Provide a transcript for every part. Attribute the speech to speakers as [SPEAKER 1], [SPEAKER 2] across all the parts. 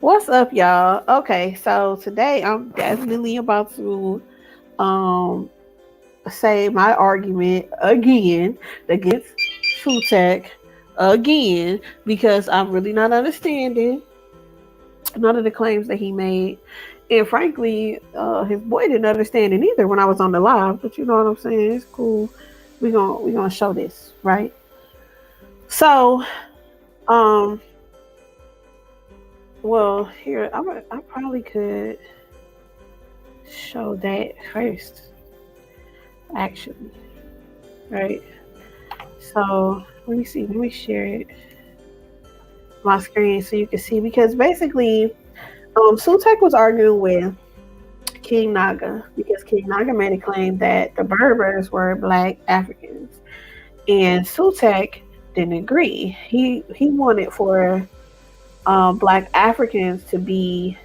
[SPEAKER 1] What's up, y'all? Okay, so today I'm definitely about to um say my argument again against Sutek again because I'm really not understanding none of the claims that he made. And frankly, his boy didn't understand it either when I was on the live. But you know what I'm saying? It's cool. We gonna show this, right? So, um, well, here I probably could show that first, actually, right? So let me see. Let me share it my screen so you can see because basically, Sutek was arguing with King Naga because King Naga made a claim that the Berbers were Black Africans, and Sutek didn't agree. He wanted for Black Africans to be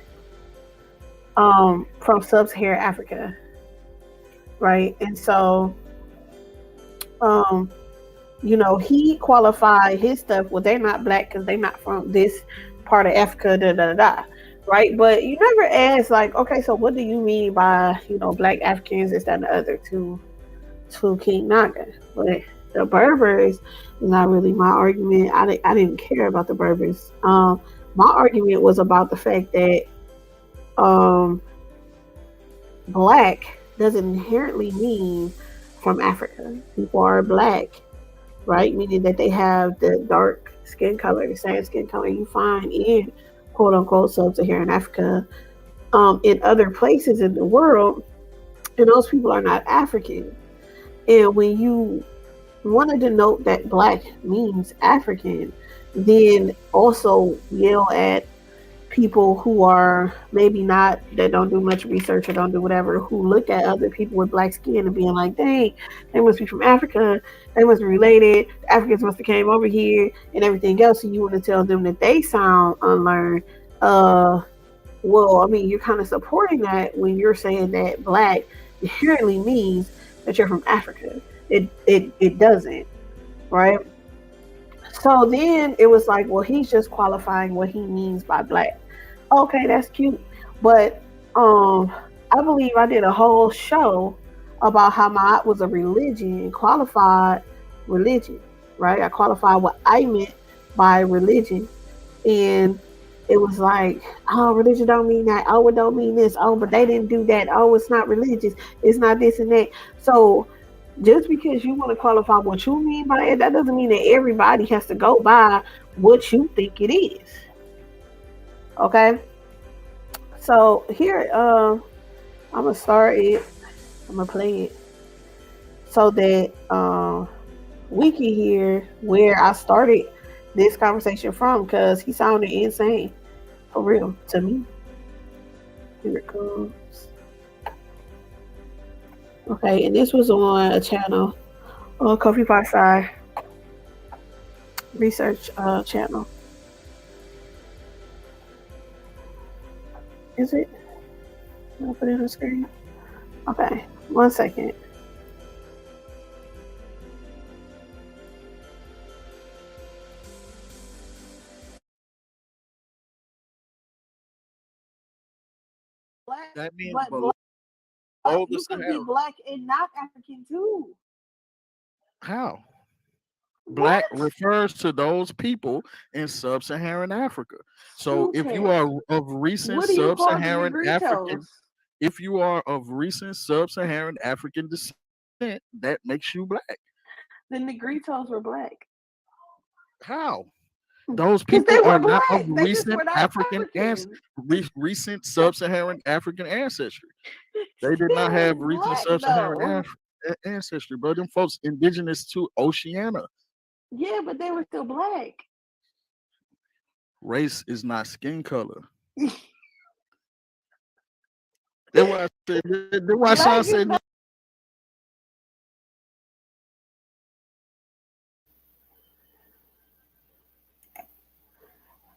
[SPEAKER 1] from Sub-Saharan Africa, right? And so um, he qualified his stuff. Well, they're not black because they're not from this part of Africa, da da da, right? But you never ask, like, okay, so what do you mean by, black Africans, this, that, and the other to King Naga? But the Berbers is not really my argument. I didn't care about the Berbers. My argument was about the fact that um, black doesn't inherently mean from Africa. People are black, right? Meaning that they have the dark skin color, the same skin color you find in quote unquote sub-Saharan Africa, in other places in the world, and those people are not African. And when you want to denote that black means African, then also yell at people who are maybe not, that don't do much research or don't do whatever, who look at other people with black skin and being like, dang, they must be from Africa, they must be related, the Africans must have came over here and everything else, and you want to tell them that they sound unlearned. uh well, I mean, you're kind of supporting that when you're saying that black inherently means that you're from Africa. It doesn't, right? So then it was like, well, he's just qualifying what he means by black. Okay, that's cute. But I believe I did a whole show about how my was a religion, qualified religion, right? I qualified what I meant by religion. And it was like, oh, religion don't mean that. Oh, it don't mean this. Oh, but they didn't do that. Oh, it's not religious. It's not this and that. So just because you want to qualify what you mean by it, that doesn't mean that everybody has to go by what you think it is. Okay? So here, I'm gonna start it. I'm gonna play it so that we can hear where I started this conversation from because he sounded insane for real to me. Here it comes. Okay, and this was on a channel, Coffee Pot Side Research channel. Is it? I'll put it on the screen. Okay, 1 second. Black,
[SPEAKER 2] That means
[SPEAKER 1] but
[SPEAKER 2] below
[SPEAKER 1] black,
[SPEAKER 2] the
[SPEAKER 1] you could be
[SPEAKER 2] Sahara.
[SPEAKER 1] black and not African too.
[SPEAKER 2] How? Black
[SPEAKER 1] What?
[SPEAKER 2] refers to those people in sub-Saharan Africa. So if you
[SPEAKER 1] Sutek.
[SPEAKER 2] are of recent
[SPEAKER 1] What do you call the
[SPEAKER 2] sub-Saharan
[SPEAKER 1] Negritos?
[SPEAKER 2] African, if you are of recent sub-Saharan African descent, that makes you black.
[SPEAKER 1] The Negritos were black.
[SPEAKER 2] How? Those
[SPEAKER 1] Because
[SPEAKER 2] people
[SPEAKER 1] they
[SPEAKER 2] are
[SPEAKER 1] were
[SPEAKER 2] not of
[SPEAKER 1] black. They just
[SPEAKER 2] recent
[SPEAKER 1] were not
[SPEAKER 2] African
[SPEAKER 1] African.
[SPEAKER 2] recent sub-Saharan African ancestry. They did
[SPEAKER 1] They
[SPEAKER 2] not
[SPEAKER 1] was
[SPEAKER 2] have recent
[SPEAKER 1] black
[SPEAKER 2] sub-Saharan
[SPEAKER 1] though.
[SPEAKER 2] ancestry, but them folks indigenous to Oceania.
[SPEAKER 1] Yeah, but they were still black.
[SPEAKER 2] Race is not skin color. That's why I said. That's why Sean
[SPEAKER 1] Black
[SPEAKER 2] said.
[SPEAKER 1] is not.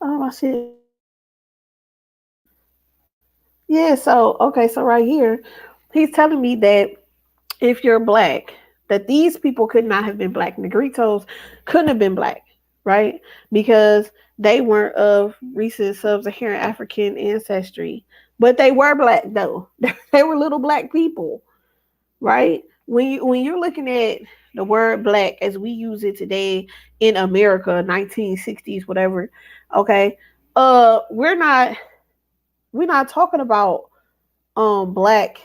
[SPEAKER 1] Oh my shit. Yeah. So okay. So right here, he's telling me that if you're black, that these people could not have been black. Negritos couldn't have been black, right? Because They weren't of recent sub-Saharan African ancestry, but they were black though. They were little black people, right? When you're looking at the word black as we use it today in America, 1960s, whatever, okay, we're not talking about black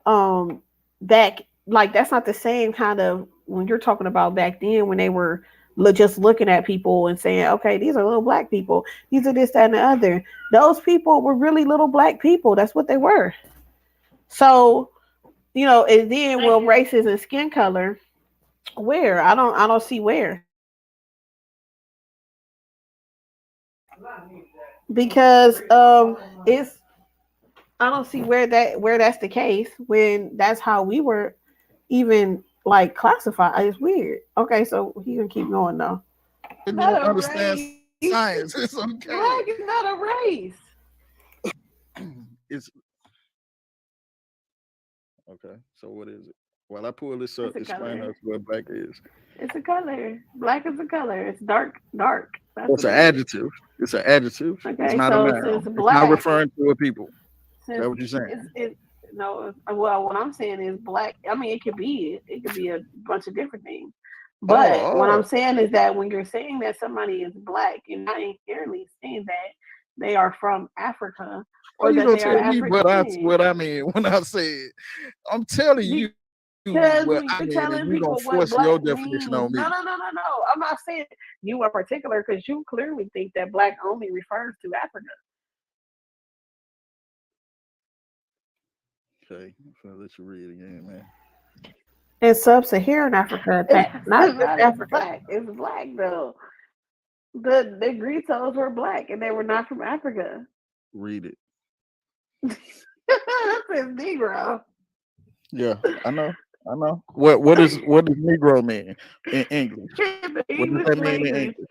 [SPEAKER 1] um back, like that's not the same kind of when you're talking about back then when they were just looking at people and saying, okay, these are little black people, these are this, that, and the other. Those people were really little black people. That's what they were. So, and then well, races and skin color. Where? I don't see where. Because it's I don't see where that's the case when that's how we were even like classified. It's weird. Okay, so he gonna keep going though.
[SPEAKER 2] Didn't even
[SPEAKER 1] Not a
[SPEAKER 2] understand
[SPEAKER 1] race.
[SPEAKER 2] science. It's okay.
[SPEAKER 1] Black is not a race.
[SPEAKER 2] It's okay. So what is it? While I pull this up,
[SPEAKER 1] It's a
[SPEAKER 2] explain
[SPEAKER 1] color.
[SPEAKER 2] us what black is.
[SPEAKER 1] It's a color. Black is a color. It's dark, dark. That's
[SPEAKER 2] It's
[SPEAKER 1] what
[SPEAKER 2] an
[SPEAKER 1] it is.
[SPEAKER 2] adjective. It's an adjective. It's
[SPEAKER 1] Okay,
[SPEAKER 2] not a
[SPEAKER 1] so
[SPEAKER 2] noun.
[SPEAKER 1] since
[SPEAKER 2] It's not
[SPEAKER 1] black,
[SPEAKER 2] referring to a people. Is
[SPEAKER 1] since
[SPEAKER 2] that what you're saying?
[SPEAKER 1] it's no, well, what I'm saying is black. I mean, it could be a bunch of different things.
[SPEAKER 2] Oh,
[SPEAKER 1] But what I'm
[SPEAKER 2] oh.
[SPEAKER 1] saying is that when you're saying that somebody is black, you're not inherently saying that they are from Africa
[SPEAKER 2] How
[SPEAKER 1] or
[SPEAKER 2] you
[SPEAKER 1] that
[SPEAKER 2] gonna
[SPEAKER 1] they are
[SPEAKER 2] tell me
[SPEAKER 1] African.
[SPEAKER 2] what I mean when I say it? I'm telling you what I
[SPEAKER 1] Because
[SPEAKER 2] mean,
[SPEAKER 1] when
[SPEAKER 2] and
[SPEAKER 1] you're
[SPEAKER 2] you gonna
[SPEAKER 1] telling
[SPEAKER 2] force
[SPEAKER 1] people
[SPEAKER 2] your
[SPEAKER 1] what black
[SPEAKER 2] definition on me.
[SPEAKER 1] means, no, no, no, no, no. I'm not saying you in particular because you clearly think that black only refers to Africa.
[SPEAKER 2] Okay, so let you read again, man.
[SPEAKER 1] In sub-Saharan Africa,
[SPEAKER 2] Oh,
[SPEAKER 1] that not just
[SPEAKER 2] oh,
[SPEAKER 1] Africa. It's black though. The Gritos were black and they were not from Africa.
[SPEAKER 2] read it.
[SPEAKER 1] That's a Negro.
[SPEAKER 2] Yeah, I know. I know. What does Negro mean in English?
[SPEAKER 1] In the
[SPEAKER 2] What does
[SPEAKER 1] English
[SPEAKER 2] that mean in
[SPEAKER 1] language,
[SPEAKER 2] English?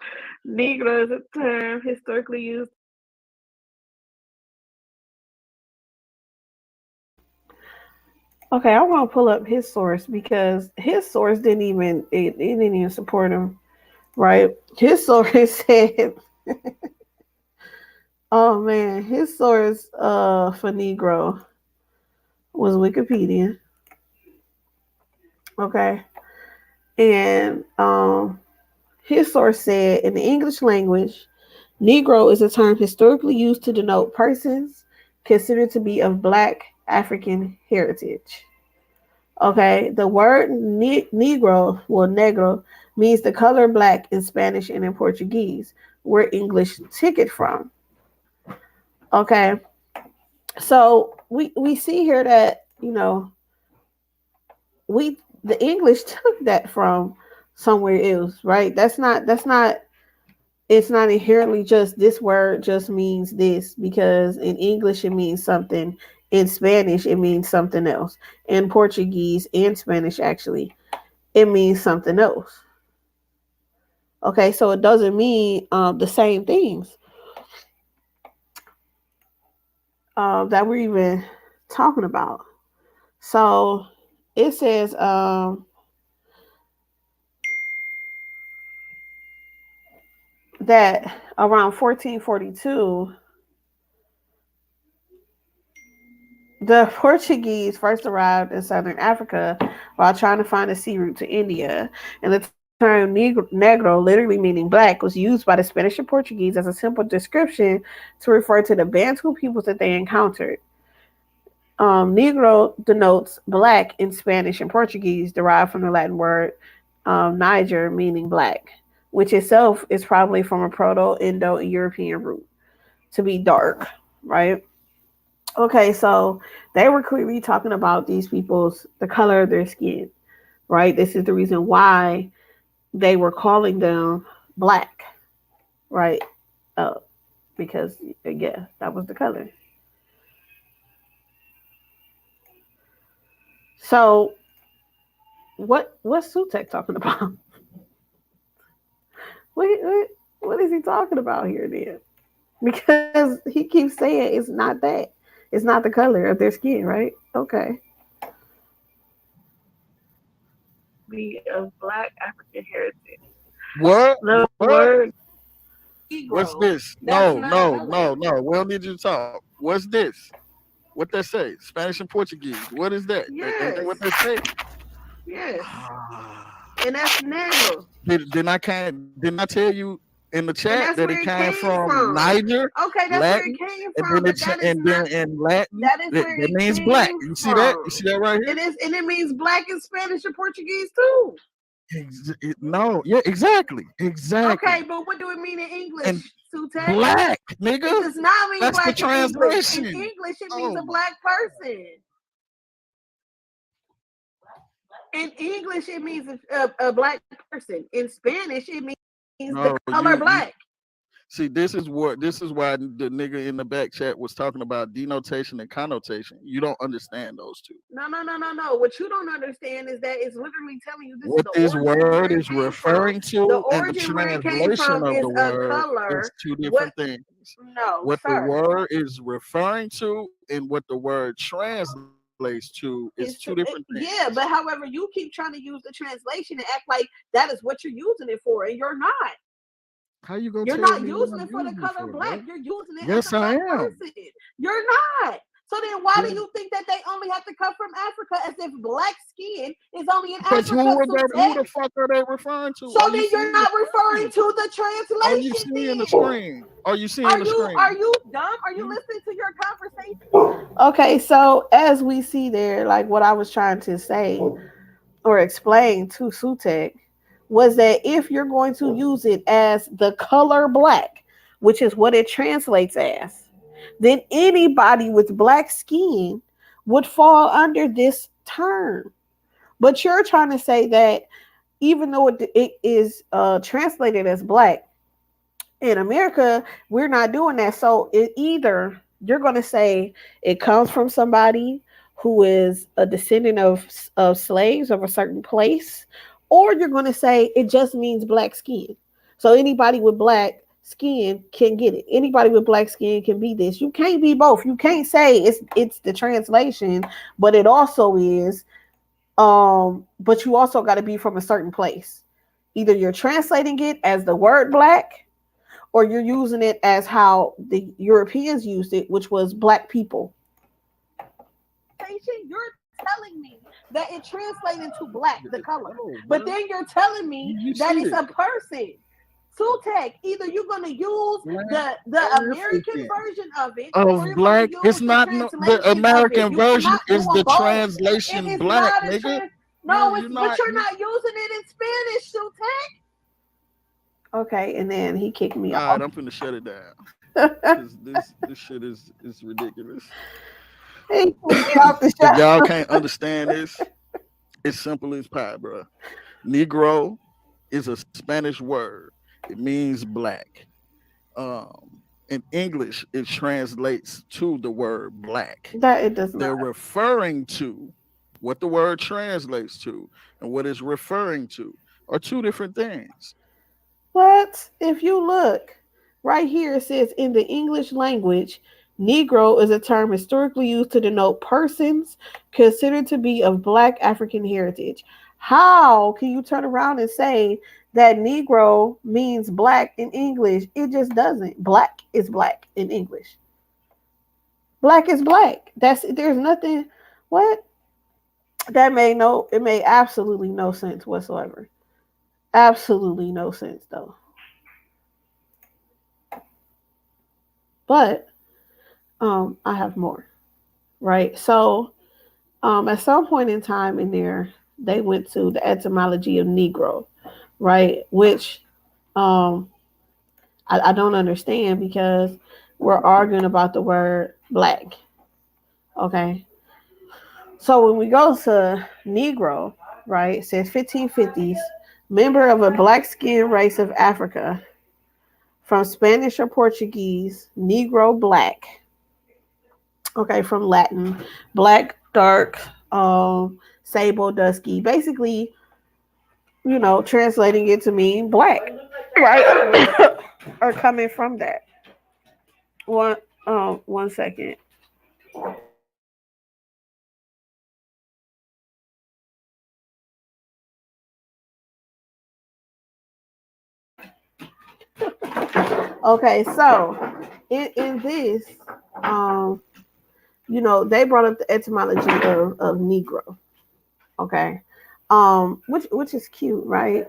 [SPEAKER 1] Negro is a term historically used. Okay, I want to pull up his source because his source didn't even support him, right? His source said, "Oh man, his source for Negro was Wikipedia." Okay, and his source said in the English language, Negro is a term historically used to denote persons considered to be of Black African heritage. Okay, the word Negro, well, negro, means the color black in Spanish and in Portuguese, where English took it from. Okay, so we see here that we the English took that from somewhere else, right? That's not it's not inherently just this word just means this because in English it means something, in Spanish it means something else, in Portuguese and Spanish actually it means something else. Okay, so it doesn't mean the same things that we're even talking about. So it says that around 1442, the Portuguese first arrived in southern Africa while trying to find a sea route to India. And the term negro, literally meaning black, was used by the Spanish and Portuguese as a simple description to refer to the Bantu peoples that they encountered. Negro denotes black in Spanish and Portuguese, derived from the Latin word Niger, meaning black, which itself is probably from a Proto Indo European root to be dark, right? Okay, so they were clearly talking about these people's the color of their skin, right? This is the reason why they were calling them black, right? Uh, because yeah, that was the color. So what's Sutek talking about? What is he talking about here then? Because he keeps saying it's not that. It's not the color of their skin, right? Okay. Be of black African heritage.
[SPEAKER 2] What?
[SPEAKER 1] The
[SPEAKER 2] What?
[SPEAKER 1] word.
[SPEAKER 2] What's
[SPEAKER 1] Negro.
[SPEAKER 2] this?
[SPEAKER 1] That's
[SPEAKER 2] No,
[SPEAKER 1] not
[SPEAKER 2] no,
[SPEAKER 1] color.
[SPEAKER 2] no, no. We don't need you to talk. What's this? What that say? Spanish and Portuguese. What is that? And then
[SPEAKER 1] Yes.
[SPEAKER 2] what that say?
[SPEAKER 1] Yes.
[SPEAKER 2] Ah.
[SPEAKER 1] And that's negro.
[SPEAKER 2] Didn't I tell you in the chat
[SPEAKER 1] And
[SPEAKER 2] that
[SPEAKER 1] that's
[SPEAKER 2] it
[SPEAKER 1] where it
[SPEAKER 2] came
[SPEAKER 1] came
[SPEAKER 2] from
[SPEAKER 1] from.
[SPEAKER 2] Niger,
[SPEAKER 1] Okay, that's where it
[SPEAKER 2] Latin,
[SPEAKER 1] came
[SPEAKER 2] and
[SPEAKER 1] from,
[SPEAKER 2] then
[SPEAKER 1] but that is
[SPEAKER 2] and then
[SPEAKER 1] not
[SPEAKER 2] in Latin
[SPEAKER 1] that is
[SPEAKER 2] that,
[SPEAKER 1] where
[SPEAKER 2] that
[SPEAKER 1] it
[SPEAKER 2] means black.
[SPEAKER 1] came
[SPEAKER 2] You see that? You see
[SPEAKER 1] from.
[SPEAKER 2] that right here?
[SPEAKER 1] And it means black in Spanish and Portuguese too.
[SPEAKER 2] No, yeah, exactly, exactly.
[SPEAKER 1] Okay, but what do it mean in
[SPEAKER 2] And
[SPEAKER 1] English, Sutek?
[SPEAKER 2] black,
[SPEAKER 1] It
[SPEAKER 2] nigga.
[SPEAKER 1] does not mean
[SPEAKER 2] That's the
[SPEAKER 1] black in English. In
[SPEAKER 2] translation.
[SPEAKER 1] English, it means
[SPEAKER 2] Oh
[SPEAKER 1] a
[SPEAKER 2] my
[SPEAKER 1] black person. In English, it means a black person. In Spanish, it means the
[SPEAKER 2] no,
[SPEAKER 1] color black.
[SPEAKER 2] you see, this is why the nigga in the back chat was talking about denotation and connotation. You don't understand those two.
[SPEAKER 1] No, no, no, no, no. What you don't understand is that it's literally telling you this is
[SPEAKER 2] What
[SPEAKER 1] the
[SPEAKER 2] this
[SPEAKER 1] origin
[SPEAKER 2] word
[SPEAKER 1] where it
[SPEAKER 2] is
[SPEAKER 1] came from.
[SPEAKER 2] referring
[SPEAKER 1] The
[SPEAKER 2] to and the
[SPEAKER 1] origin where it came
[SPEAKER 2] translation
[SPEAKER 1] from
[SPEAKER 2] of
[SPEAKER 1] is
[SPEAKER 2] the
[SPEAKER 1] a
[SPEAKER 2] word is
[SPEAKER 1] color.
[SPEAKER 2] two
[SPEAKER 1] What?
[SPEAKER 2] different things.
[SPEAKER 1] No,
[SPEAKER 2] What the
[SPEAKER 1] sir.
[SPEAKER 2] word is referring to and what the word translates to is two
[SPEAKER 1] It's
[SPEAKER 2] different things.
[SPEAKER 1] yeah, but however, you keep trying to use the translation and act like that is what you're using it for, and you're not.
[SPEAKER 2] How you gonna
[SPEAKER 1] You're
[SPEAKER 2] tell
[SPEAKER 1] not
[SPEAKER 2] me what
[SPEAKER 1] using
[SPEAKER 2] I'm
[SPEAKER 1] it for the
[SPEAKER 2] using it
[SPEAKER 1] color
[SPEAKER 2] for,
[SPEAKER 1] black.
[SPEAKER 2] bro?
[SPEAKER 1] You're using it as
[SPEAKER 2] Yes,
[SPEAKER 1] a
[SPEAKER 2] I
[SPEAKER 1] black
[SPEAKER 2] am.
[SPEAKER 1] person. You're not. So then why do
[SPEAKER 2] Yeah,
[SPEAKER 1] you think that they only have to come from Africa as if black skin is only in
[SPEAKER 2] because
[SPEAKER 1] Africa,
[SPEAKER 2] who
[SPEAKER 1] Sutek?
[SPEAKER 2] the fuck are they referring to?
[SPEAKER 1] So
[SPEAKER 2] Are you
[SPEAKER 1] then you're
[SPEAKER 2] seeing the
[SPEAKER 1] not referring
[SPEAKER 2] screen?
[SPEAKER 1] to the
[SPEAKER 2] Are you
[SPEAKER 1] translation
[SPEAKER 2] seeing the
[SPEAKER 1] then.
[SPEAKER 2] screen? Are you seeing the
[SPEAKER 1] Are
[SPEAKER 2] screen?
[SPEAKER 1] you dumb? Are you
[SPEAKER 2] You
[SPEAKER 1] listening to your conversation? Okay, so as we see there, like what I was trying to say or explain to Sutek was that if you're going to use it as the color black, which is what it translates as, then anybody with black skin would fall under this term. But you're trying to say that even though it is translated as black, in America, we're not doing that. So it either you're going to say it comes from somebody who is a descendant of slaves of a certain place, or you're going to say it just means black skin. So anybody with black skin can get it. Anybody with black skin can be this. You can't be both. You can't say it's the translation, but it also is. But you also got to be from a certain place. Either you're translating it as the word black, or you're using it as how the Europeans used it, which was black people. You're telling me that it translates into black, the color,
[SPEAKER 2] no,
[SPEAKER 1] but
[SPEAKER 2] bro.
[SPEAKER 1] then you're telling me
[SPEAKER 2] You
[SPEAKER 1] that
[SPEAKER 2] see
[SPEAKER 1] it's
[SPEAKER 2] this
[SPEAKER 1] a person. Sutek, either you're going to use
[SPEAKER 2] black
[SPEAKER 1] the American
[SPEAKER 2] African
[SPEAKER 1] version of it, or
[SPEAKER 2] of
[SPEAKER 1] you're going to
[SPEAKER 2] black. It's
[SPEAKER 1] use the
[SPEAKER 2] not no, the
[SPEAKER 1] translation of it.
[SPEAKER 2] American
[SPEAKER 1] You
[SPEAKER 2] version
[SPEAKER 1] cannot do
[SPEAKER 2] is
[SPEAKER 1] them
[SPEAKER 2] the
[SPEAKER 1] both. It
[SPEAKER 2] translation
[SPEAKER 1] is
[SPEAKER 2] black,
[SPEAKER 1] not a
[SPEAKER 2] nigga.
[SPEAKER 1] trans. No,
[SPEAKER 2] You're
[SPEAKER 1] but
[SPEAKER 2] not
[SPEAKER 1] you're
[SPEAKER 2] you.
[SPEAKER 1] not using it in Spanish, Sutek. Okay, and then he kicked me
[SPEAKER 2] All right,
[SPEAKER 1] off.
[SPEAKER 2] I'm finna shut it down because this shit is ridiculous.
[SPEAKER 1] He kicked me off the
[SPEAKER 2] If y'all
[SPEAKER 1] show.
[SPEAKER 2] can't understand this, it's simple as pie, bro. Negro is a Spanish word. It means black. In English, it translates to the word black.
[SPEAKER 1] That it does
[SPEAKER 2] They're
[SPEAKER 1] not.
[SPEAKER 2] referring to what the word translates to and what it's referring to are two different things.
[SPEAKER 1] What? If you look right here, it says in the English language, Negro is a term historically used to denote persons considered to be of Black African heritage. How can you turn around and say that Negro means black in English? It just doesn't. Black is black in English. Black is black. There's nothing. What? That made no. It made absolutely no sense whatsoever. Absolutely no sense though. But I have more, right? So at some point in time in there, they went to the etymology of Negro, right? Which um, I don't understand because we're arguing about the word black, okay? So when we go to Negro, right, it says 1550s, member of a black skinned race of Africa, from Spanish or Portuguese, Negro black, okay, from Latin, black, dark, sable, dusky. Basically, translating it to mean black, right? Or coming from that. One second. Okay, so in this, um, they brought up the etymology of Negro. Okay, which is cute, right?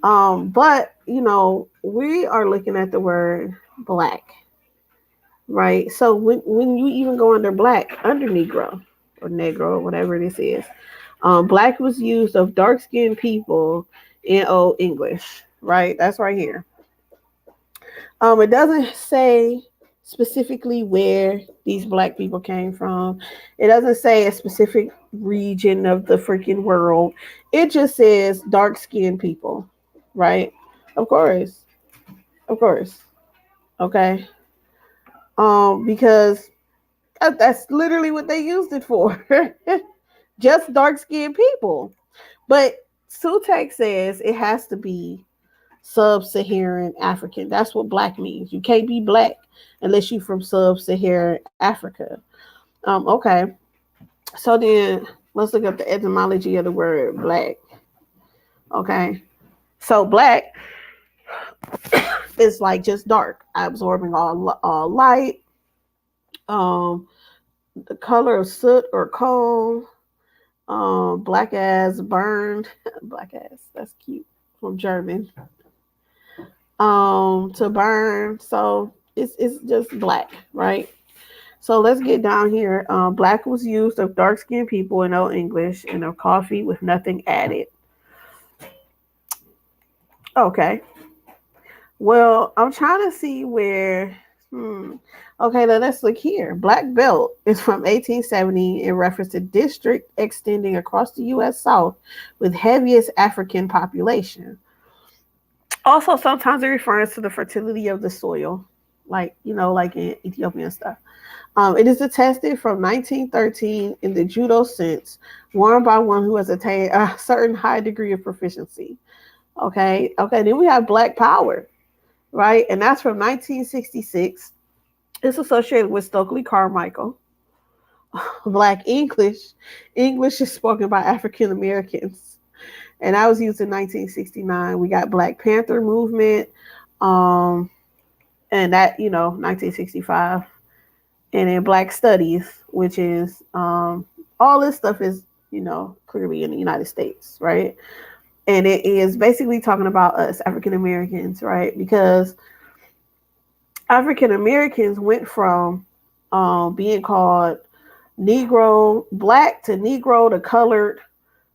[SPEAKER 1] But we are looking at the word black, right? So when you even go under black, under Negro or Negro, whatever this is, black was used of dark skinned people in Old English, right? That's right here. It doesn't say specifically where these black people came from. It doesn't say a specific region of the freaking world. It just says dark skinned people, right? Of course, of course. Okay. Because that's literally what they used it for. Just dark skinned people. But Sutex says it has to be sub-Saharan African. That's what black means. You can't be black unless you're from sub-Saharan Africa. Okay. So then let's look up the etymology of the word black. Okay. So black is like just dark, absorbing all light. Um, the color of soot or coal. Black as burned. Black as, that's cute. From German. To burn. So it's just black, right? So let's get down here. Black was used of dark skinned people in Old English and of coffee with nothing added. Okay. Well, I'm trying to see where. Okay, then let's look here. Black belt is from 1870 in reference to district extending across the U.S. South with heaviest African population. Also, sometimes it refers to the fertility of the soil, like in Ethiopia and stuff. It is attested from 1913 in the judo sense, worn by one who has attained a certain high degree of proficiency. Okay. Then we have Black Power, right? And that's from 1966. It's associated with Stokely Carmichael. Black English. English is spoken by African Americans. And that was used in 1969. We got Black Panther movement, um, and that, 1965. And then Black Studies, which is all this stuff is, clearly in the United States, right? And it is basically talking about us, African Americans, right? Because African Americans went from being called Negro, black to Negro to colored,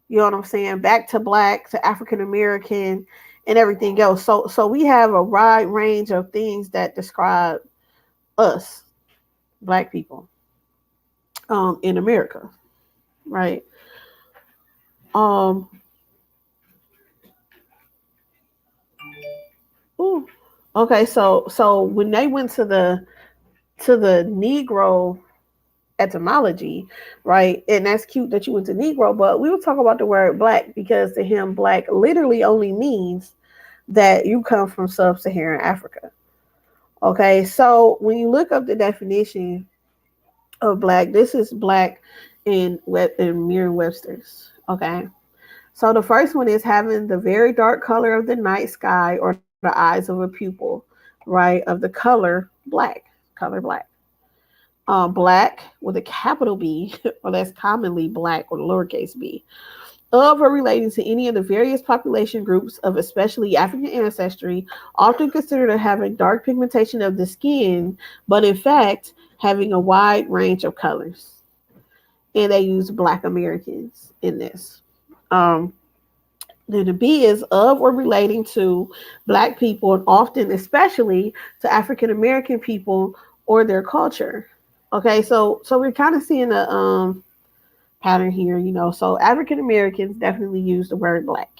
[SPEAKER 1] you know what I'm saying? Back to black to African American and everything else. So we have a wide range of things that describe us, black people, in America, right? Um, ooh. Okay, so when they went to the Negro etymology, right? And that's cute that you went to Negro, but we will talk about the word black because to him, black literally only means that you come from sub-Saharan Africa. Okay, so when you look up the definition of black, this is black in Merriam-Webster's. Okay, so the first one is having the very dark color of the night sky or the eyes of a pupil, right? Of the color black. Black with a capital B, or that's commonly black or lowercase b, of or relating to any of the various population groups of especially African ancestry, often considered as having dark pigmentation of the skin, but in fact having a wide range of colors. And they use Black Americans in this. Um, then the B is of or relating to Black people, and often, especially, to African American people or their culture. Okay, so we're kind of seeing a pattern here, So African Americans definitely use the word black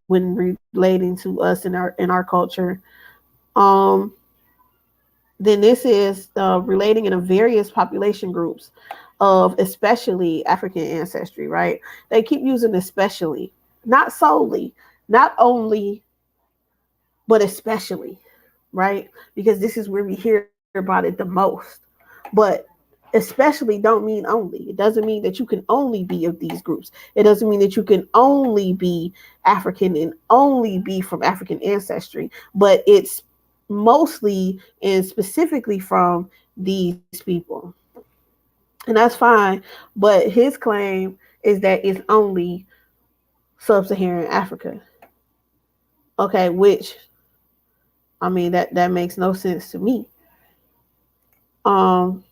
[SPEAKER 1] when relating to us in our culture. Um, then this is relating in a various population groups of especially African ancestry, right? They keep using especially, not solely, not only, but especially, right? Because this is where we hear about it the most. But especially don't mean only. It doesn't mean that you can only be of these groups. It doesn't mean that you can only be African and only be from African ancestry, but it's mostly and specifically from these people. And that's fine, but his claim is that it's only sub-Saharan Africa. Okay, which I mean that makes no sense to me. Um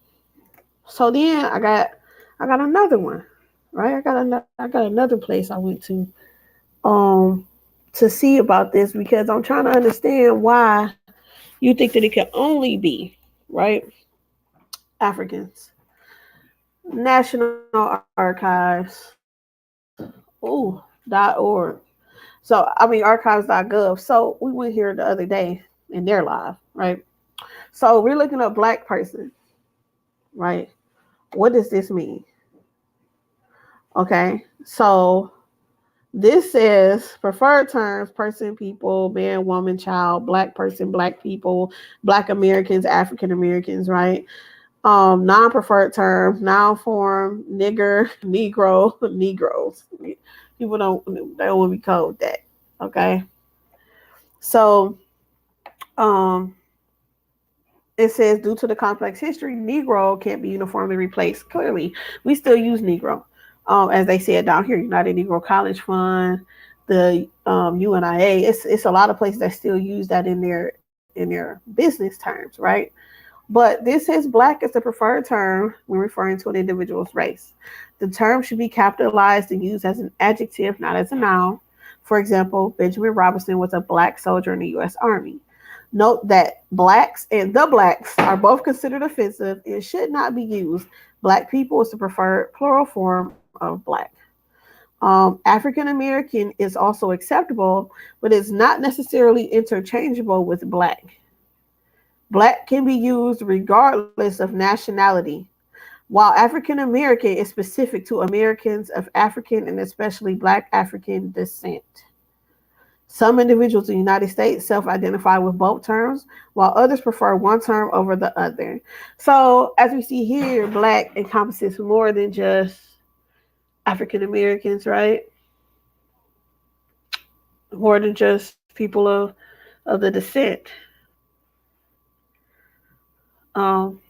[SPEAKER 1] so then I got another one, right? I got another place I went um to see about this because I'm trying to understand why you think that it can only be, right, Africans. National Archives, ooh, .org. So I mean archives.gov. So we went here the other day and they're live, right? So we're looking up black person, right? What does this mean? Okay. So this says preferred terms: person, people, man, woman, child, black person, black people, black Americans, African Americans, right? Non-preferred terms: noun form, nigger, negro, negroes. People don't want to be called that. Okay. So um it says due to the complex history, Negro can't be uniformly replaced. Clearly, we still use Negro. As they said down here, United Negro College Fund, the UNIA. It's a lot of places that still use that in their business terms, right? But this says black is the preferred term when referring to an individual's race. The term should be capitalized and used as an adjective, not as a noun. For example, Benjamin Robinson was a black soldier in the U.S. Army. Note that blacks and the blacks are both considered offensive and should not be used. Black people is the preferred plural form of black. African American is also acceptable, but it's not necessarily interchangeable with black. Black can be used regardless of nationality, while African American is specific to Americans of African and especially Black African descent. Some individuals in the United States self identify with both terms, while others prefer one term over the other. So, as we see here, Black encompasses more than just African Americans, right? More than just people of the descent. Um,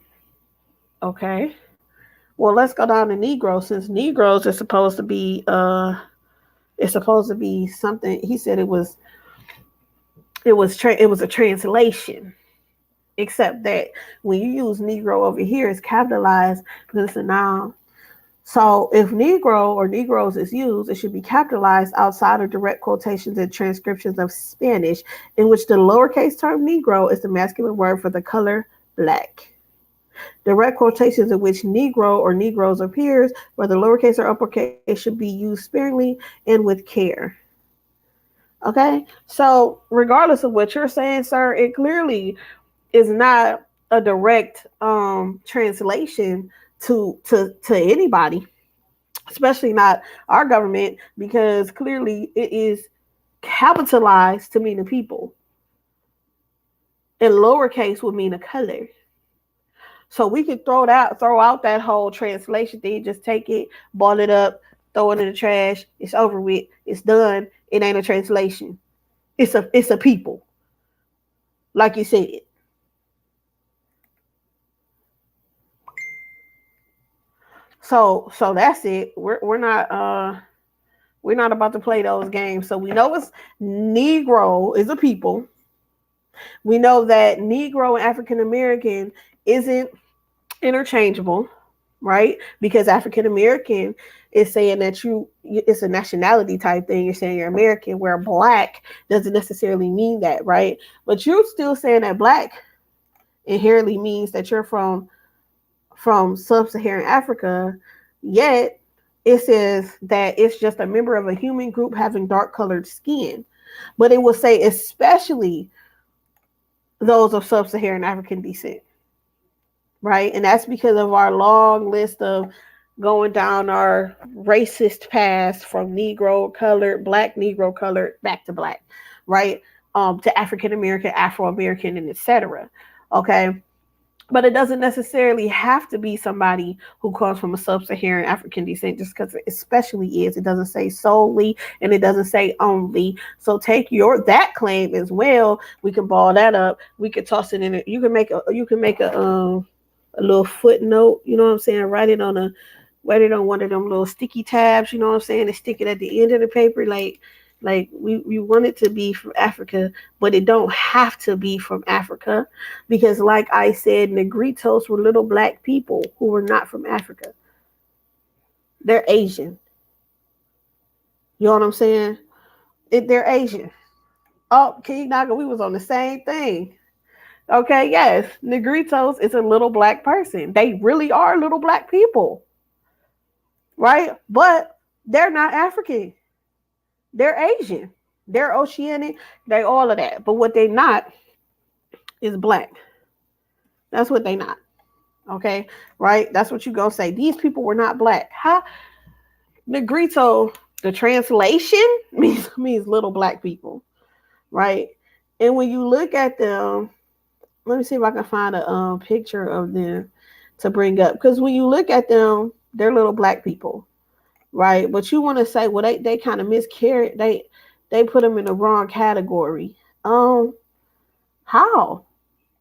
[SPEAKER 1] okay. Well, let's go down to Negroes, since Negroes are supposed to be it's supposed to be something. He said it was a translation, except that when you use Negro over here, it's capitalized because it's a noun. So if Negro or Negroes is used, it should be capitalized outside of direct quotations and transcriptions of Spanish, in which the lowercase term Negro is the masculine word for the color black. Direct quotations in which Negro or Negroes appears, whether lowercase or uppercase, should be used sparingly and with care. Okay? So regardless of what you're saying, sir, it clearly is not a direct translation to anybody, especially not our government, because clearly it is capitalized to mean a people, and lowercase would mean a color. So we could throw out that whole translation thing, just take it, ball it up, throw it in the trash. It's over with. It's done. It ain't a translation. It's a people, like you said. So that's it. We're not about to play those games. So we know it's Negro is a people. We know that Negro and African American isn't interchangeable, right? Because African American is saying that it's a nationality type thing. You're saying you're American, where black doesn't necessarily mean that, right? But you're still saying that black inherently means that you're from sub-Saharan Africa, yet it says that it's just a member of a human group having dark colored skin. But it will say especially those of sub-Saharan African descent, right? And that's because of our long list of going down our racist past from Negro colored, black Negro colored, back to black, right? To African American, Afro American, and etc. Okay. But it doesn't necessarily have to be somebody who comes from a sub-Saharan African descent, just because it especially is. It doesn't say solely, and it doesn't say only. So take your that claim as well. We can ball that up. We could toss it in. You can make a little footnote. You know what I'm saying? Write it on one of them little sticky tabs. You know what I'm saying? And stick it at the end of the paper, like we want it to be from Africa, but it don't have to be from Africa, because like I said, Negritos were little black people who were not from Africa. They're Asian. You know what I'm saying? They're Asian. Oh, King Naga, we was on the same thing. Okay, yes, Negritos is a little black person. They really are little black people, right? But they're not African. They're Asian. They're Oceanic. They all of that. But what they not is black. That's what they not. Okay, right? That's what you gonna say. These people were not black. How Negrito? The translation means little black people, right? And when you look at them, let me see if I can find a picture of them to bring up. Because when you look at them, they're little black people, right? But you want to say, well, they kind of miscarried. They put them in the wrong category. How?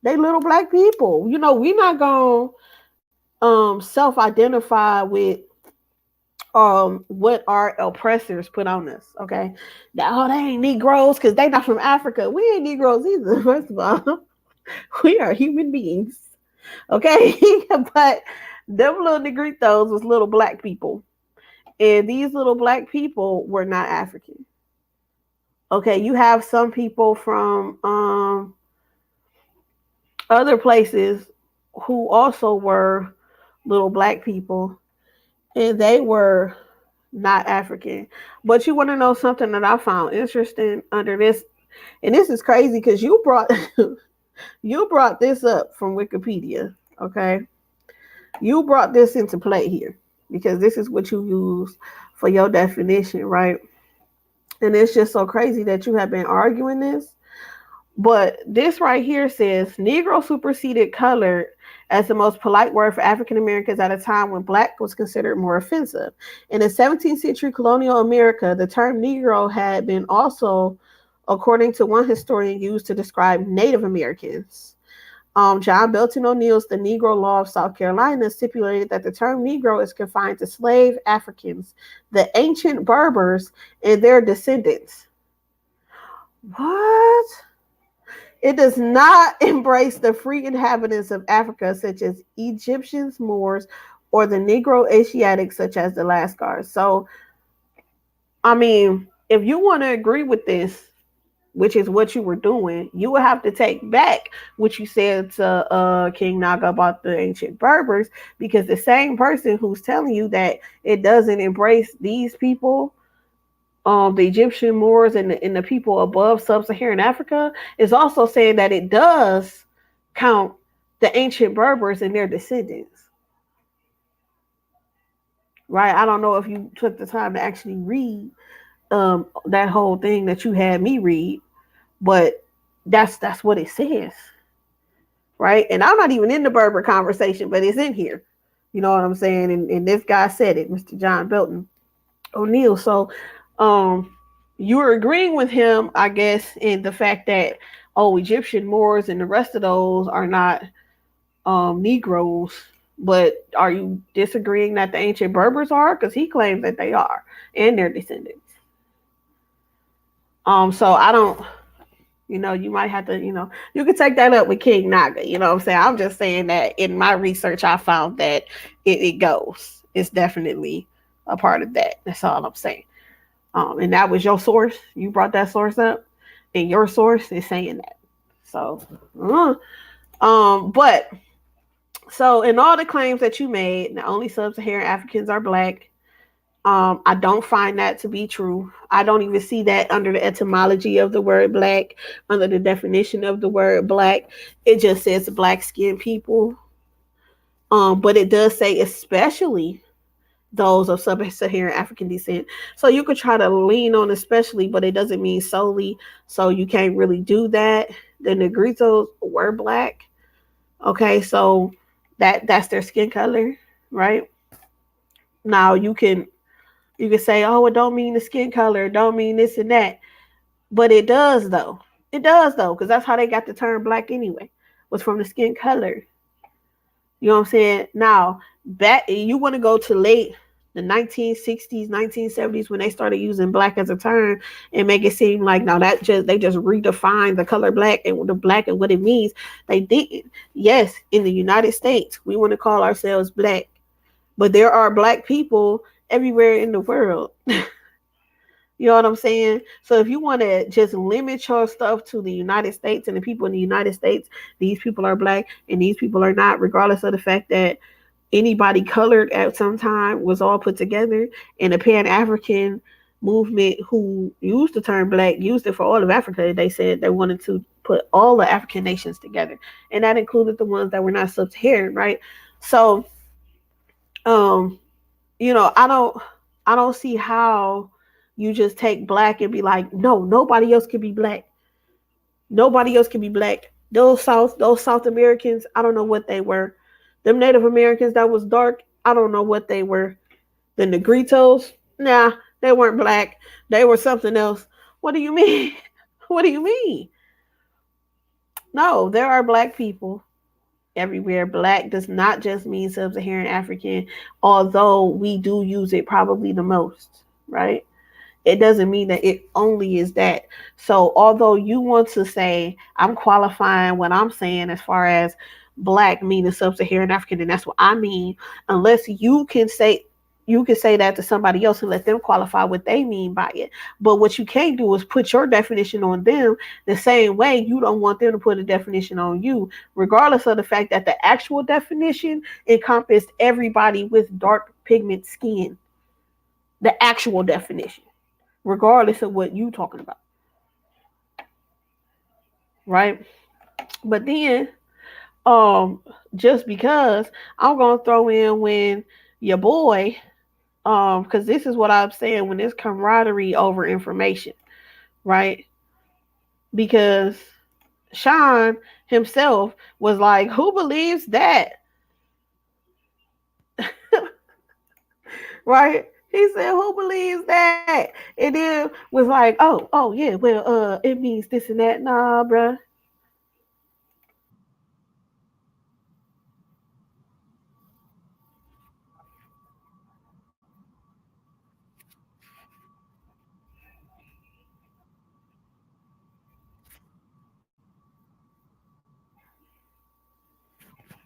[SPEAKER 1] They little black people. You know, we're not gonna self-identify with what our oppressors put on us. Okay, that oh they ain't Negroes because they not from Africa. We ain't Negroes either. First of all, we are human beings. Okay, but them little Negritos was little black people, and these little black people were not African. Okay, you have some people from other places who also were little black people, and they were not African. But you want to know something that I found interesting under this, and this is crazy because you brought you brought this up from Wikipedia. Okay, you brought this into play here because this is what you use for your definition, right? And it's just so crazy that you have been arguing this. But this right here says Negro superseded color as the most polite word for African Americans at a time when black was considered more offensive. In the 17th century colonial America, the term Negro had been also, according to one historian, used to describe Native Americans. John Belton O'Neill's The Negro Law of South Carolina stipulated that the term Negro is confined to slave Africans, the ancient Berbers, and their descendants. What? It does not embrace the free inhabitants of Africa, such as Egyptians, Moors, or the Negro Asiatics, such as the Lascars. So, I mean, if you want to agree with this, which is what you were doing, you would have to take back what you said to King Naga about the ancient Berbers, because the same person who's telling you that it doesn't embrace these people, the Egyptian Moors and the people above sub-Saharan Africa, is also saying that it does count the ancient Berbers and their descendants. Right? I don't know if you took the time to actually read that whole thing that you had me read, but that's what it says. Right? And I'm not even in the Berber conversation, but it's in here. You know what I'm saying? And this guy said it, Mr. John Belton O'Neill. So um you're agreeing with him, I guess, in the fact that Egyptian Moors and the rest of those are not Negroes, but are you disagreeing that the ancient Berbers are? Because he claims that they are and their descendants. So I don't, you might have to, you can take that up with King Naga. You know what I'm saying? I'm just saying that in my research, I found that it goes. It's definitely a part of that. That's all I'm saying. And that was your source. You brought that source up, and your source is saying that. So, but so in all the claims that you made, the only sub-Saharan Africans are black. I don't find that to be true. I don't even see that under the etymology of the word black, under the definition of the word black. It just says black skinned people. But it does say especially those of sub-Saharan African descent. So you could try to lean on especially, but it doesn't mean solely. So you can't really do that. The Negritos were black. Okay, so that's their skin color, right? Now you can say, oh, it don't mean the skin color, it don't mean this and that, but it does though. It does though, because that's how they got the term black anyway. Was from the skin color. You know what I'm saying? Now, back you want to go to late the 1960s, 1970s when they started using black as a term and make it seem like now that just they just redefined the color black and the black and what it means. They didn't. Yes, in the United States, we want to call ourselves black, but there are black people everywhere in the world. You know what I'm saying? So if you want to just limit your stuff to the United States and the people in the United States, these people are black and these people are not, regardless of the fact that anybody colored at some time was all put together. And the Pan African movement, who used the term black, used it for all of Africa. They said they wanted to put all the African nations together, and that included the ones that were not sub-Saharan, right? So, um, I don't see how you just take black and be like, no, nobody else can be black. Nobody else can be black. Those South Americans, I don't know what they were. Them Native Americans that was dark, I don't know what they were. The Negritos, nah, they weren't black. They were something else. What do you mean? What do you mean? No, there are black people everywhere. Black does not just mean sub-Saharan African, although we do use it probably the most, right? It doesn't mean that it only is that. So, although you want to say, I'm qualifying what I'm saying as far as black meaning sub-Saharan African, and that's what I mean, unless you can say that to somebody else and let them qualify what they mean by it. But what you can't do is put your definition on them the same way you don't want them to put a definition on you, regardless of the fact that the actual definition encompassed everybody with dark pigment skin. The actual definition, regardless of what you talking about, right? But then, um, just because I'm gonna throw in when your boy, because this is what I'm saying when there's camaraderie over information, right? Because Sean himself was like, "Who believes that?" Right? He said, "Who believes that?" And then was like, "Oh yeah, well, it means this and that." Nah, bruh.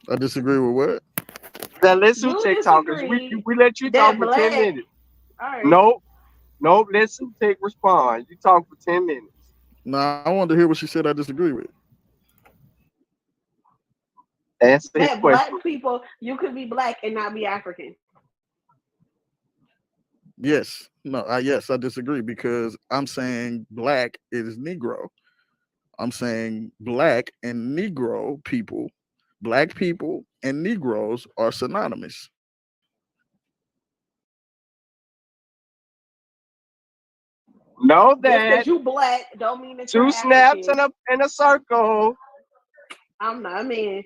[SPEAKER 2] I disagree with what?
[SPEAKER 3] Now listen,
[SPEAKER 1] You
[SPEAKER 3] TikTokers,
[SPEAKER 1] disagree
[SPEAKER 3] we let you
[SPEAKER 1] that
[SPEAKER 3] talk for 10
[SPEAKER 1] black.
[SPEAKER 3] minutes.
[SPEAKER 1] All right.
[SPEAKER 3] Nope, nope. Listen, take respond. You talk for 10 minutes.
[SPEAKER 2] No, I wanted to hear what she said. I disagree with.
[SPEAKER 3] Answer his
[SPEAKER 1] That
[SPEAKER 3] question.
[SPEAKER 1] black people, you could be black and not be African.
[SPEAKER 2] Yes, no, yes, I disagree because I'm saying black is Negro. I'm saying black and Negro people, black people and Negroes are synonymous.
[SPEAKER 3] Know
[SPEAKER 1] Just because
[SPEAKER 3] that
[SPEAKER 1] you black don't mean that you're
[SPEAKER 3] two snaps
[SPEAKER 1] African.
[SPEAKER 3] in a circle.
[SPEAKER 1] I'm not. I mean,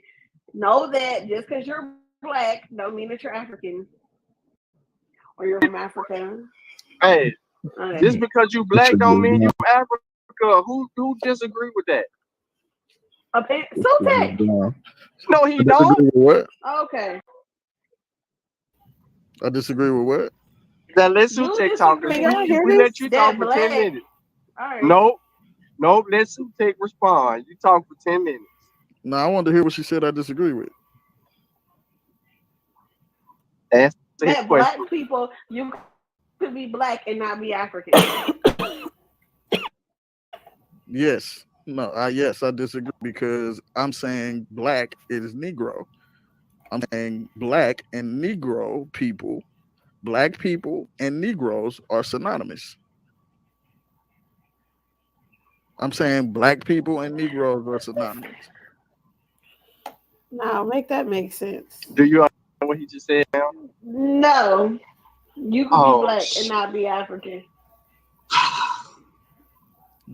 [SPEAKER 1] know that just because you're black don't mean that you're African or you're from Africa.
[SPEAKER 3] Hey,
[SPEAKER 1] Okay.
[SPEAKER 3] just because you black don't mean you Africa. Who disagree with that?
[SPEAKER 1] So tech.
[SPEAKER 3] No,
[SPEAKER 2] I
[SPEAKER 3] he don't.
[SPEAKER 2] disagree with what?
[SPEAKER 1] Okay.
[SPEAKER 2] I disagree with what?
[SPEAKER 3] Now listen,
[SPEAKER 1] You
[SPEAKER 3] TikTokers,
[SPEAKER 1] disagree
[SPEAKER 2] Can y'all
[SPEAKER 3] we
[SPEAKER 2] hear
[SPEAKER 3] let
[SPEAKER 2] this?
[SPEAKER 3] you talk
[SPEAKER 1] that
[SPEAKER 3] for 10
[SPEAKER 1] black.
[SPEAKER 3] minutes.
[SPEAKER 1] All right.
[SPEAKER 3] Nope, nope. Listen, take respond. You talk for 10 minutes.
[SPEAKER 2] No, I wanted to hear what she said. I disagree with.
[SPEAKER 3] Answer his
[SPEAKER 1] That
[SPEAKER 3] question.
[SPEAKER 1] black people, you could be black and not be African.
[SPEAKER 2] Yes, no, yes, I disagree because I'm saying black is Negro. I'm saying black and Negro people, black people and Negroes are synonymous. I'm saying black people and Negroes are synonymous.
[SPEAKER 1] Now, make that make sense.
[SPEAKER 3] Do you understand what he just said now?
[SPEAKER 1] No, you could be
[SPEAKER 3] Oh,
[SPEAKER 1] black and not be African.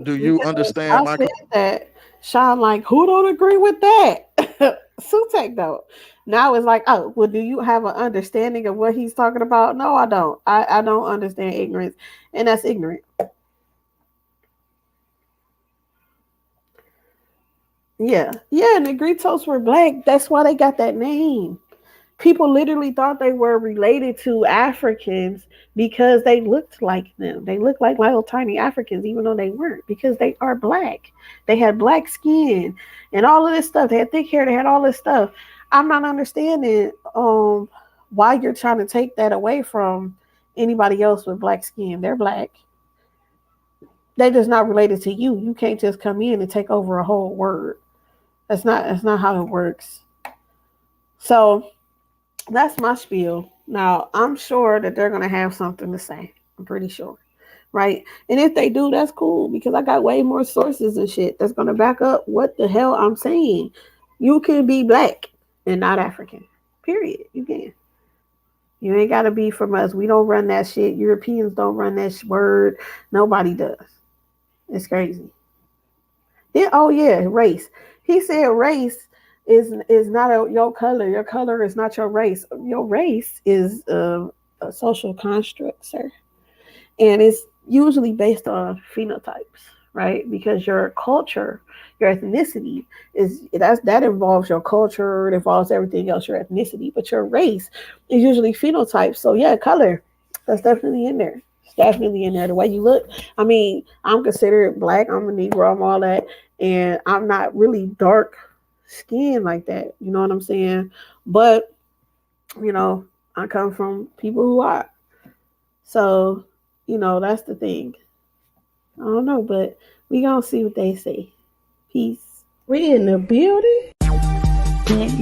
[SPEAKER 2] Do you
[SPEAKER 1] Because I
[SPEAKER 2] understand my?
[SPEAKER 1] said that. Sean, like, who don't agree with that? Sutek though. Now it's like, oh, well, do you have an understanding of what he's talking about? No, I don't. I don't understand ignorance, and that's ignorant. Yeah, yeah. And the Negritos were black. That's why they got that name. People literally thought they were related to Africans because they looked like them. They looked like little tiny Africans, even though they weren't, because they are black. They had black skin and all of this stuff. They had thick hair. They had all this stuff. I'm not understanding why you're trying to take that away from anybody else with black skin. They're black. They're just not related to you. You can't just come in and take over a whole word. That's not how it works. So that's my spiel. Now, I'm sure that they're going to have something to say. I'm pretty sure. Right? And if they do, that's cool because I got way more sources and shit that's going to back up what the hell I'm saying. You can be black and not African. Period. You can. You ain't got to be from us. We don't run that shit. Europeans don't run that word. Nobody does. It's crazy. Yeah, oh yeah, race. He said race is not your color. Your color is not your race. Your race is a social construct, sir, and it's usually based on phenotypes, right? Because your culture, your ethnicity that involves your culture, it involves everything else, your ethnicity, but your race is usually phenotypes. So yeah, color, that's definitely in there. It's definitely in there. The way you look. I mean, I'm considered black. I'm a Negro. I'm all that, and I'm not really dark skin like that. You know what I'm saying? But you know, I come from people who are. So, that's the thing. I don't know, but we gonna see what they say. Peace.
[SPEAKER 4] We in the building.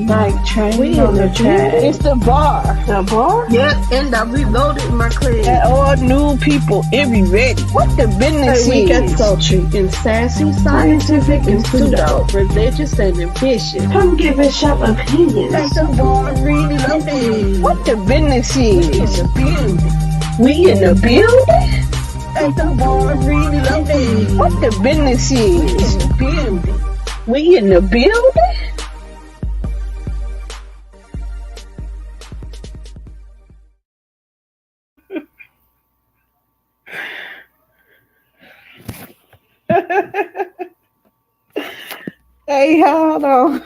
[SPEAKER 1] Like train
[SPEAKER 4] We
[SPEAKER 1] on
[SPEAKER 4] in
[SPEAKER 1] the
[SPEAKER 4] the
[SPEAKER 1] track.
[SPEAKER 4] building. It's the bar.
[SPEAKER 1] The bar?
[SPEAKER 4] Yep, and I reloaded my clip. And all new people, it be ready. What the business
[SPEAKER 1] We got
[SPEAKER 4] is?
[SPEAKER 1] sultry and sassy, scientific and pseudo, religious and ambitious. Come give us your opinions.
[SPEAKER 4] Like the bar really loaded. What the business is? We in the building. Like the bar really loaded. What the business is? We in the building.
[SPEAKER 1] Hey, hold on.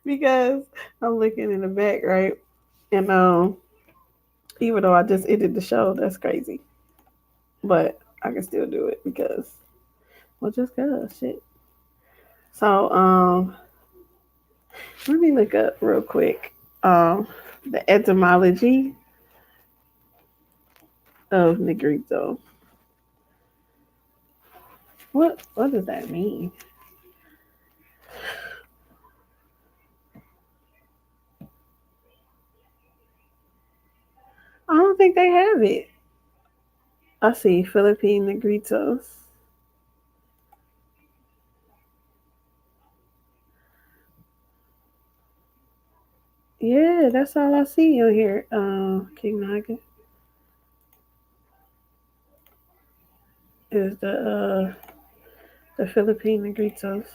[SPEAKER 1] Because I'm looking in the back, right? And even though I just ended the show, that's crazy. But I can still do it because, well, just cause shit. So let me look up real quick the etymology of Negrito. What does that mean? I don't think they have it. I see Philippine Negritos. Yeah, that's all I see on here. King Naga is the Philippine Negritos.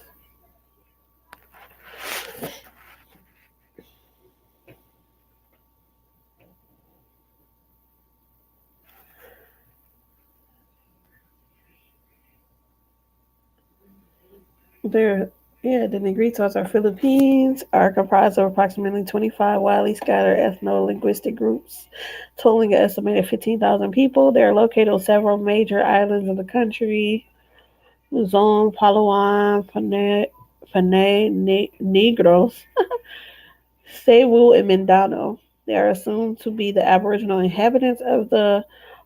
[SPEAKER 1] They're Yeah, the Negritos are Philippines, are comprised of approximately 25 widely scattered ethno-linguistic groups, totaling an estimated 15,000 people. They are located on several major islands of the country: Luzon, Palawan, Panay, Negros, Cebu, and Mindanao. They are assumed to be the aboriginal inhabitants of the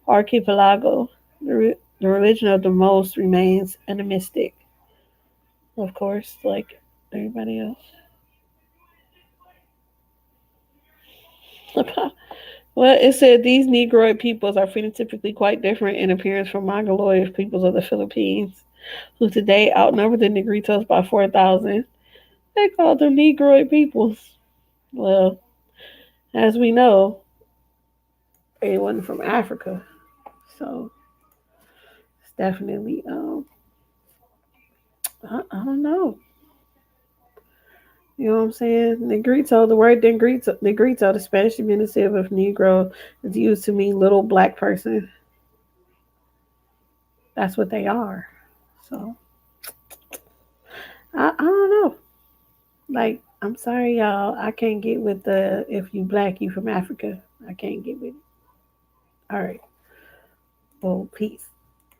[SPEAKER 1] archipelago. The religion of the most remains animistic, of course, like everybody else. Well, it said these Negroid peoples are phenotypically quite different in appearance from Mongoloid peoples of the Philippines, who today outnumber the Negritos by 4,000. They called them Negroid peoples. Well, as we know, they wasn't from Africa, so it's definitely I don't know. You know what I'm saying? Negrito, the word negrito, the Spanish diminutive of Negro, is used to mean little black person. That's what they are. So I don't know. Like, I'm sorry, y'all. I can't get with the if you black, you from Africa. I can't get with it. All right. Well, peace.